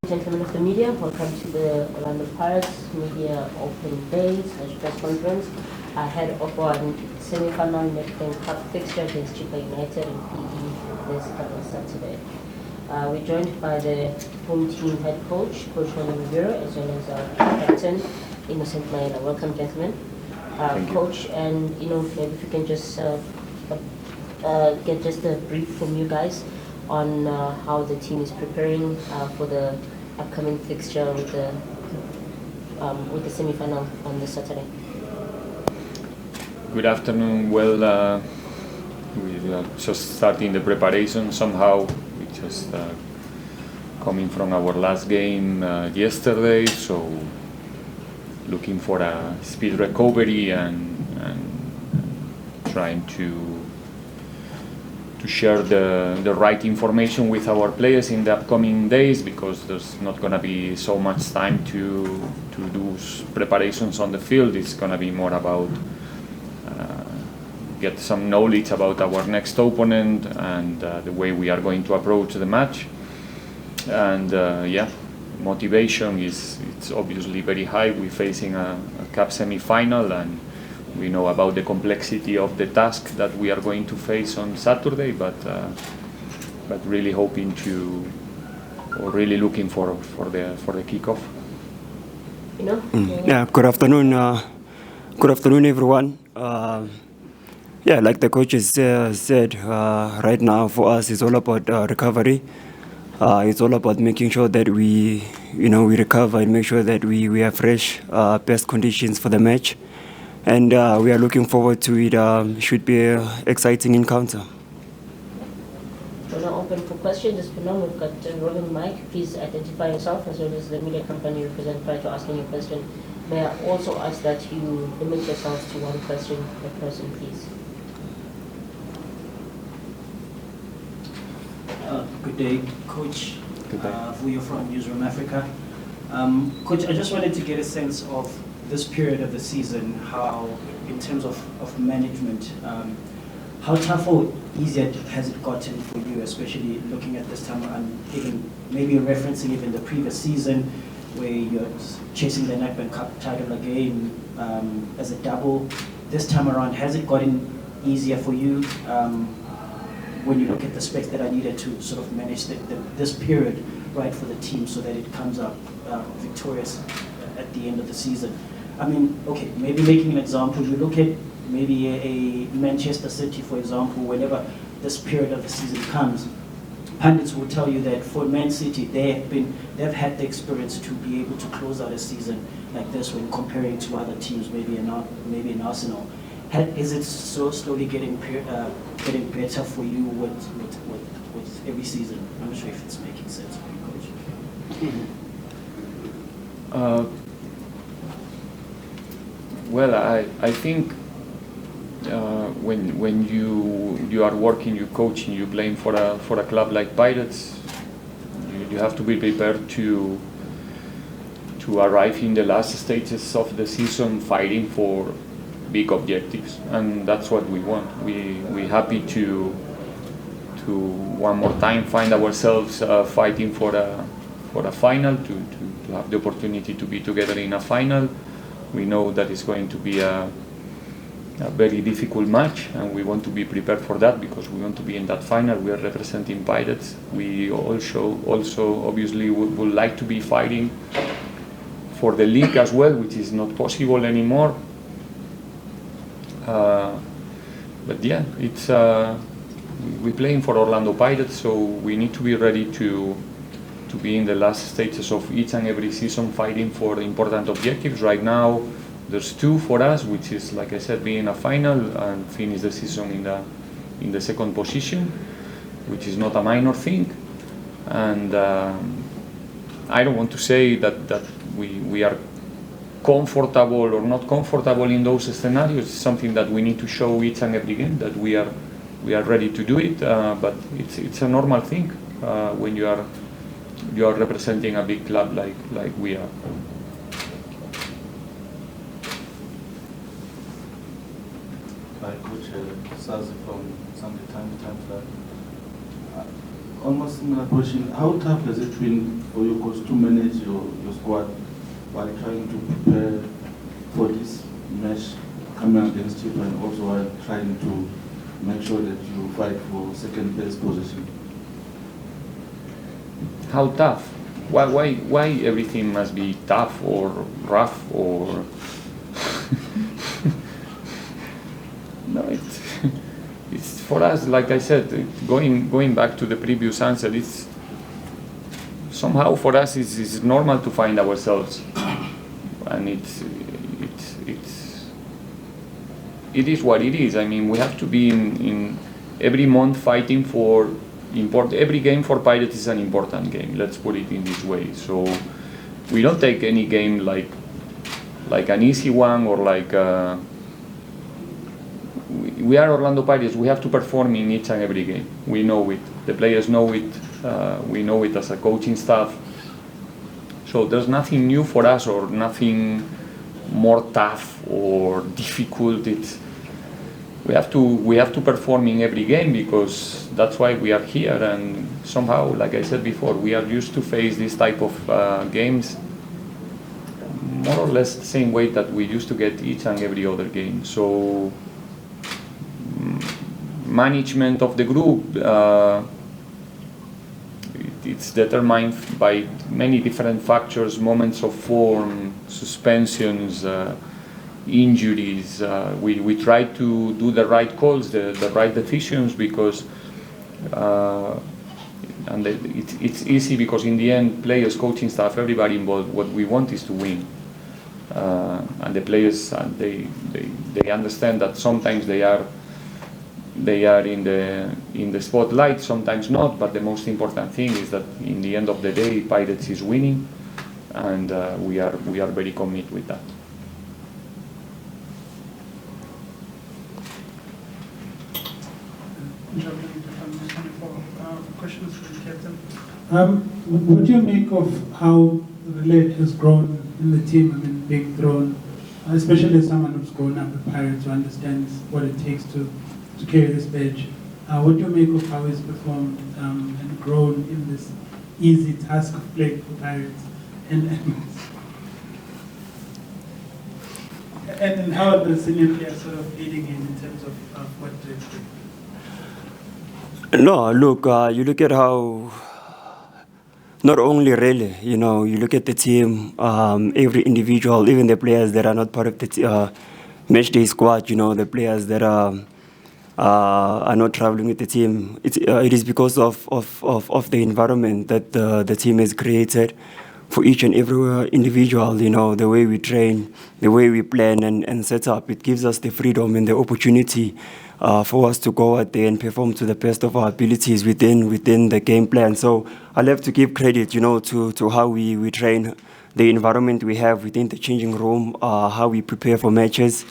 Gentlemen of the media, welcome to the Orlando Pirates Media Open Day / press conference ahead of our semi-final Nedbank Cup fixture against Chippa United in PE this coming Saturday. We're joined by the home team head coach, Coach Riveiro, as well as our captain, Innocent Maela. Welcome, gentlemen. Coach, and maybe if you can just get just a brief from you guys on how the team is preparing for the upcoming fixture with the semi-final on this Saturday. Good afternoon. Well, we are just starting the preparation somehow. We just coming from our last game yesterday, so looking for a speed recovery and trying to share the right information with our players in the upcoming days, because there's not going to be so much time to do preparations on the field. It's going to be more about get some knowledge about our next opponent and the way we are going to approach the match. And motivation it's obviously very high. We're facing a cup semi-final, and we know about the complexity of the task that we are going to face on Saturday, but really hoping to, or really looking for the kickoff. Yeah. Good afternoon. Good afternoon, everyone. Like the coaches said, right now for us it's all about recovery. It's all about making sure that we recover and make sure that we have fresh, best conditions for the match. And we are looking forward to it. Should be an exciting encounter. We're now open for questions. Just for now, we've got Robin Mike. Please identify yourself as well as the media company you represent prior to asking your question. May I also ask that you limit yourselves to one question per person, please. Good day, Coach. Good day. Vuyo from Newsroom Africa. Coach, I just wanted to get a sense of this period of the season, how, in terms of management, how tough or easier has it gotten for you, especially looking at this time and even maybe referencing even the previous season where you're chasing the Nedbank Cup title again as a double. This time around, has it gotten easier for you when you look at the specs that are needed to sort of manage this period right for the team so that it comes up victorious at the end of the season? I mean, okay, maybe making an example, you look at maybe a Manchester City, for example, whenever this period of the season comes, pundits will tell you that for Man City, they've had the experience to be able to close out a season like this when comparing to other teams, maybe in Arsenal. Is it so slowly getting better for you with every season? I'm not sure if it's making sense for you, Coach. Well, I think when you are working, you coaching, you playing for a club like Pirates, you have to be prepared to arrive in the last stages of the season fighting for big objectives, and that's what we want. We're happy to one more time find ourselves fighting for a final, to have the opportunity to be together in a final. We know that it's going to be a very difficult match, and we want to be prepared for that because we want to be in that final. We are representing Pirates. We also obviously would like to be fighting for the league as well, which is not possible anymore. But yeah, it's we're playing for Orlando Pirates, so we need to be ready to be in the last stages of each and every season fighting for important objectives. Right now there's two for us, which is, like I said, being a final and finish the season in the second position, which is not a minor thing. And I don't want to say that we are comfortable or not comfortable in those scenarios. It's something that we need to show each and every game that we are ready to do it, but it's a normal thing when you are representing a big club like we are. Hi, Coach Sazi from Sunday Time. almost similar question. How tough has it been for you coach to manage your squad while trying to prepare for this match coming against Chippa, and also while trying to make sure that you fight for second place position? How tough? Why everything must be tough or rough or? No, it's for us. Like I said, going back to the previous answer, it's somehow for us it's normal to find ourselves, and it is what it is. I mean, we have to be in every month fighting for every game for Pirates is an important game. Let's put it in this way. So we don't take any game like an easy one or like we are Orlando Pirates. We have to perform in each and every game. We know it. The players know it. We know it as a coaching staff. So there's nothing new for us or nothing more tough or difficult. We have to perform in every game because that's why we are here, and somehow, like I said before, we are used to face this type of games more or less the same way that we used to get each and every other game. So management of the group, it's determined by many different factors, moments of form, suspensions, injuries. We try to do the right calls, the right decisions, because it's easy because in the end, players, coaching staff, everybody involved, what we want is to win. And the players, they understand that sometimes they are in the spotlight, sometimes not. But the most important thing is that in the end of the day, Pirates is winning, and we are very committed with that. Questions for the captain? What do you make of how Relate has grown in the team? I mean, being thrown, especially as someone who's grown up with Pirates, who understands what it takes to carry this badge. What do you make of how he's performed and grown in this easy task of playing for Pirates? And how are the senior players sort of leading in terms of what to expect? No, look, you look at how, not only really, you look at the team, every individual, even the players that are not part of the match day squad, the players that are not traveling with the team. It is because of the environment that the team has created for each and every individual, the way we train, the way we plan and set up. It gives us the freedom and the opportunity for us to go out there and perform to the best of our abilities within the game plan. So I'll have to give credit, to how we train, the environment we have within the changing room, how we prepare for matches.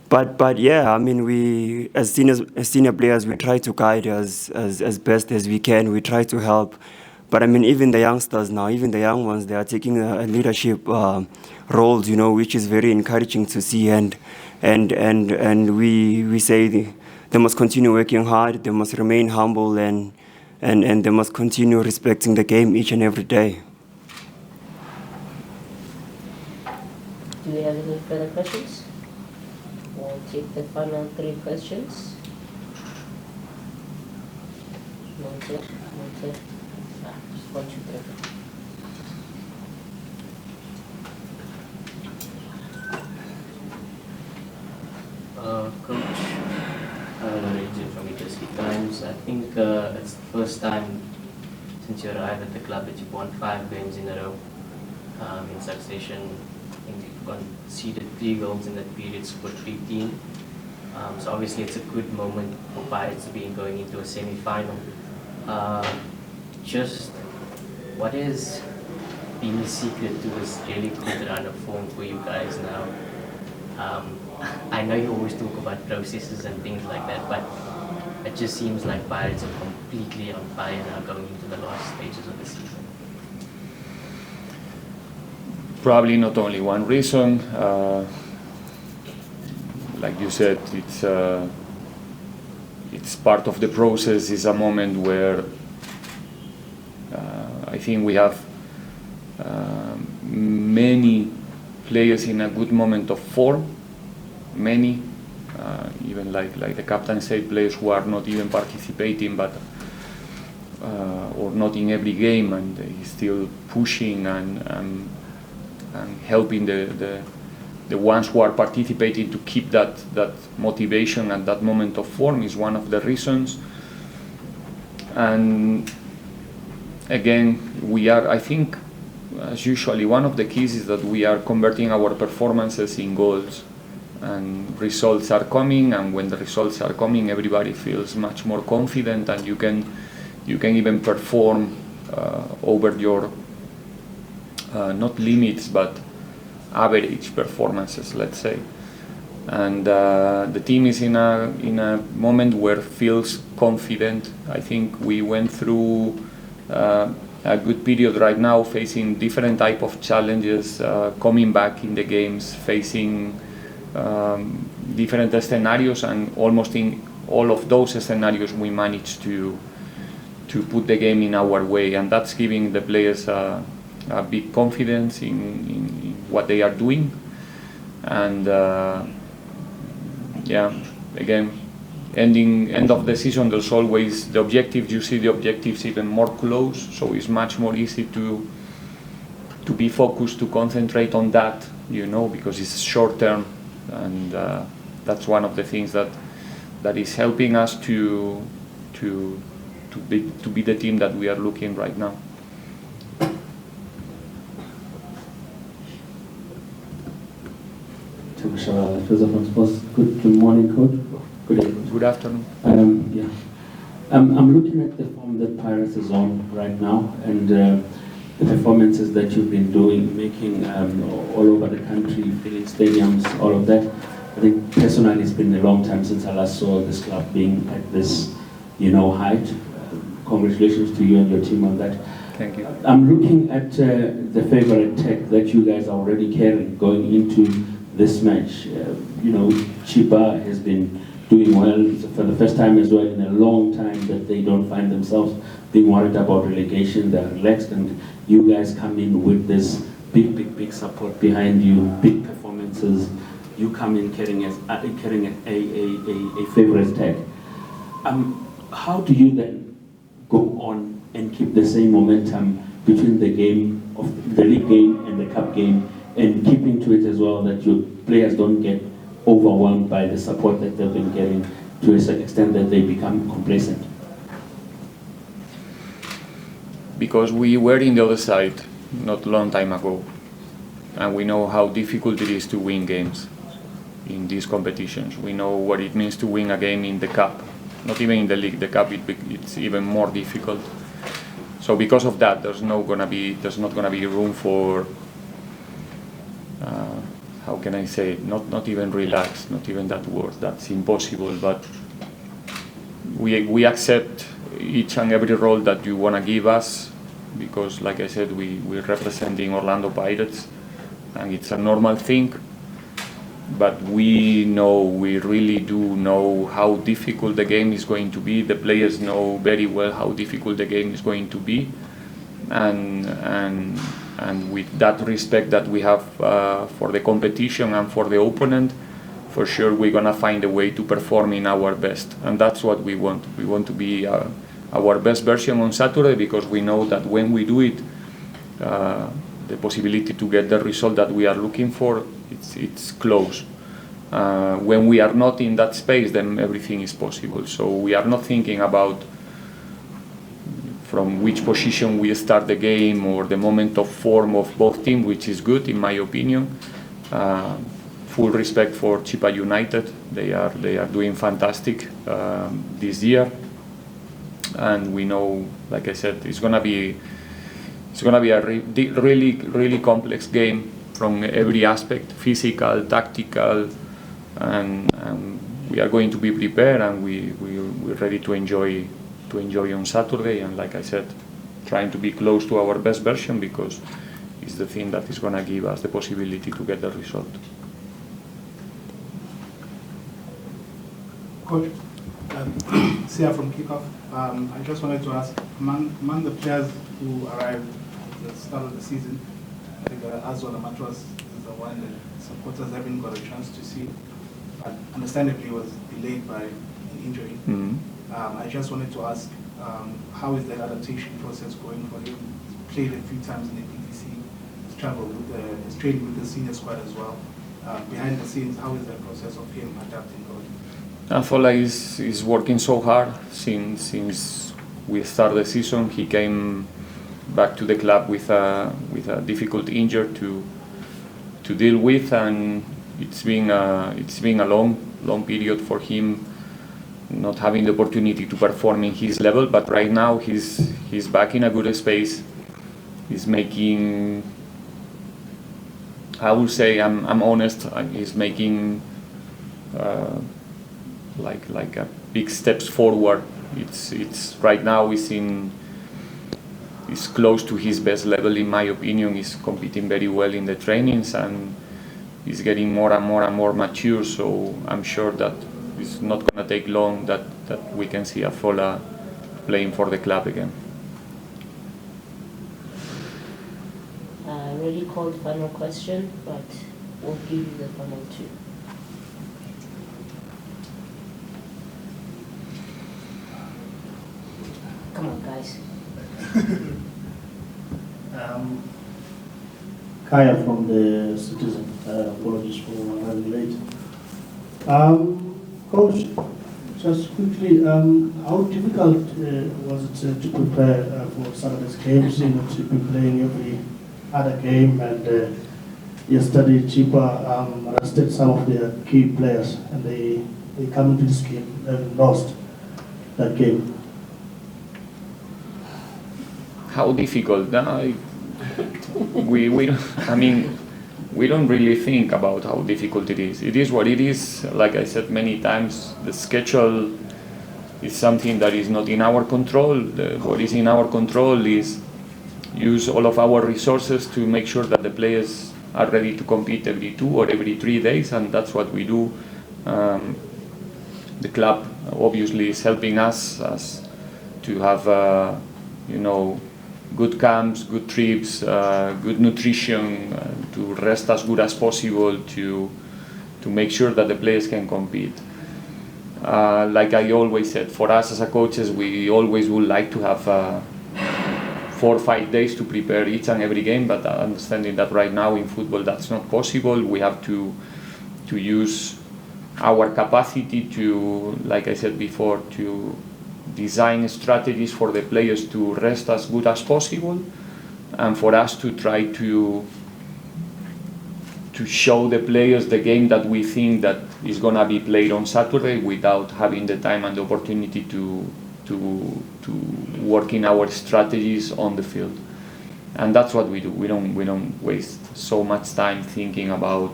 But yeah, I mean, we as senior players, we try to guide as best as we can. We try to help. But I mean, even the youngsters now, even the young ones, they are taking a leadership roles, which is very encouraging to see. And we say they must continue working hard. They must remain humble, and they must continue respecting the game each and every day. Do we have any further questions? We'll take the final 3 questions. One, two. Just 1, 2, 3. Coach, Lorenzo from Italy Times. I think it's the first time since you arrived at the club that you've won 5 games in a row in succession. I think you've conceded 3 goals in that period, scored 15. So obviously it's a good moment for Pirates to be going into a semi-final. Just what has been the secret to this really good run of form for you guys now? I know you always talk about processes and things like that, but it just seems like Pirates are completely on fire now going into the last stages of the season. Probably not only one reason. Like you said, it's part of the process. It's a moment where I think we have many players in a good moment of form, many, even like the captain said, players who are not even participating, but or not in every game, and he's still pushing and helping the ones who are participating to keep that motivation at that moment of form is one of the reasons. And again, we are, I think, as usually, one of the keys is that we are converting our performances in goals, and results are coming, and when the results are coming, everybody feels much more confident, and you can even perform over your not limits but average performances, let's say. And the team is in a moment where it feels confident. I think we went through a good period right now, facing different type of challenges, coming back in the games, facing different scenarios, and almost in all of those scenarios we managed to put the game in our way, and that's giving the players a big confidence in what they are doing. And yeah, again, end of the season, there's always the objective. You see the objectives even more close, so it's much more easy to be focused, to concentrate on that, because it's short term, and that's one of the things that is helping us to be the team that we are looking right now. Good morning, Coach. Good evening. Good afternoon. I'm looking at the form that Pirates is on right now, and the performances that you've been doing, making all over the country, filling stadiums, all of that. I think personally it's been a long time since I last saw this club being at this, height. Congratulations to you and your team on that. Thank you. I'm looking at the favorite tech that you guys are already carrying going into this match. Chippa has been doing well for the first time as well in a long time, that they don't find themselves being worried about relegation. They're relaxed, and you guys come in with this big support behind you, big performances. You come in carrying a favorite tag. How do you then go on and keep the same momentum between the game of the league game and the cup game, and keeping to it as well, that your players don't get overwhelmed by the support that they've been getting to a certain extent that they become complacent? Because we were in the other side not a long time ago, and we know how difficult it is to win games in these competitions. We know what it means to win a game in the cup, not even in the league. The cup, it's even more difficult. So because of that, there's not gonna be room for how can I say it? Not even relax, not even that word. That's impossible. But we accept each and every role that you wanna give us, because, like I said, we're representing Orlando Pirates, and it's a normal thing. But we really do know how difficult the game is going to be. The players know very well how difficult the game is going to be, and with that respect that we have for the competition and for the opponent, for sure we're gonna find a way to perform in our best, and that's what we want. We want to be our best version on Saturday, because we know that when we do it, the possibility to get the result that we are looking for, it's close. When we are not in that space, then everything is possible. So we are not thinking about from which position we start the game or the moment of form of both teams, which is good in my opinion. Full respect for Chippa United. They are doing fantastic this year, and we know, like I said, it's gonna be a really complex game from every aspect, physical, tactical, and we are going to be prepared, and we're ready to enjoy on Saturday. And like I said, trying to be close to our best version, because it's the thing that is going to give us the possibility to get the result. Coach, Sia from Kickoff. I just wanted to ask, among the players who arrived at the start of the season, I think Azzola Matros is the one that supporters haven't got a chance to see. But understandably, was delayed by an injury. I just wanted to ask, how is that adaptation process going for him? He's played a few times in the PTC. He's traveled with he's trained with the senior squad as well. Behind the scenes, how is that process of him adapting going? Afola is working so hard since we started the season. He came back to the club with a difficult injury to deal with, and it's been a long period for him not having the opportunity to perform in his level. But right now he's back in a good space. He's making, I will say, I'm honest, he's making like a big steps forward. It's right now he's close to his best level, in my opinion. He's competing very well in the trainings and he's getting more and more mature, so I'm sure that it's not going to take long that we can see Afola playing for the club again. I already called final question, but we'll give you the final two. Come on, guys. Kaya from the Citizen. Apologies for running late. Coach, just quickly, how difficult was it to prepare for Saturday's games? You know, to be playing every other game, and yesterday Chippa arrested some of their key players, and they come into this game and lost that game. How difficult? We don't really think about how difficult it is. It is what it is. Like I said many times, the schedule is something that is not in our control. What is in our control is use all of our resources to make sure that the players are ready to compete every 2 or every 3 days, and that's what we do. The club obviously is helping us to have good camps, good trips, good nutrition, to rest as good as possible, to make sure that the players can compete. Like I always said, for us as a coaches, we always would like to have 4 or 5 days to prepare each and every game, but understanding that right now in football that's not possible. We have to use our capacity to, like I said before, to design strategies for the players to rest as good as possible, and for us to try to show the players the game that we think that is going to be played on Saturday without having the time and the opportunity to work in our strategies on the field. And that's what we do. We don't waste so much time thinking about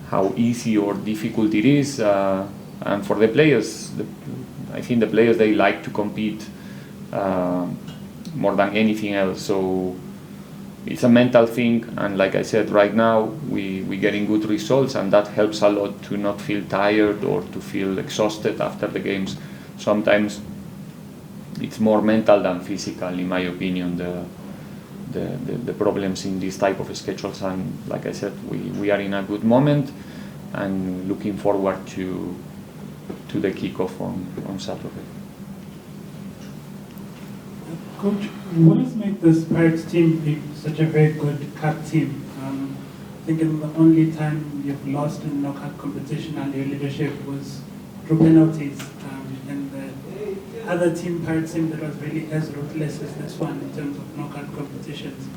how easy or difficult it is. And for the players, I think the players, they like to compete more than anything else. So it's a mental thing, and like I said, right now we're getting good results, and that helps a lot to not feel tired or to feel exhausted after the games. Sometimes it's more mental than physical, in my opinion, the problems in this type of schedules. And like I said, we are in a good moment and looking forward to the kickoff on Saturday. Coach, what has made this Pirates team be such a very good cup team? I think in the only time you've lost in knockout competition under your leadership was through penalties, and the other team, Pirates team, that was really as ruthless as this one in terms of knockout competitions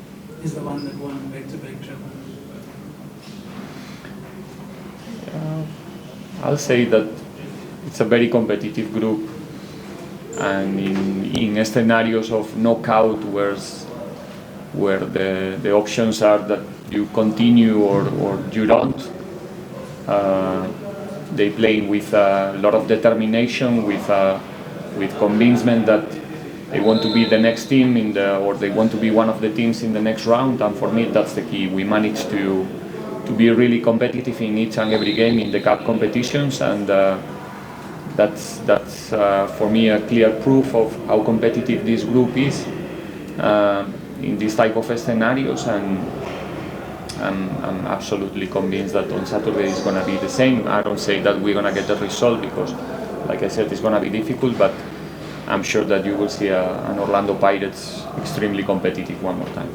is the one that won back-to-back treble. I'll say that it's a very competitive group, and in scenarios of knockout where the options are that you continue or you don't, they play with a lot of determination, with convincement that they want to be the next team or they want to be one of the teams in the next round. And for me, that's the key. We managed to be really competitive in each and every game in the cup competitions, and that's for me a clear proof of how competitive this group is in this type of scenarios, and I'm absolutely convinced that on Saturday it's going to be the same. I don't say that we're going to get the result because, like I said, it's going to be difficult, but I'm sure that you will see an Orlando Pirates extremely competitive one more time.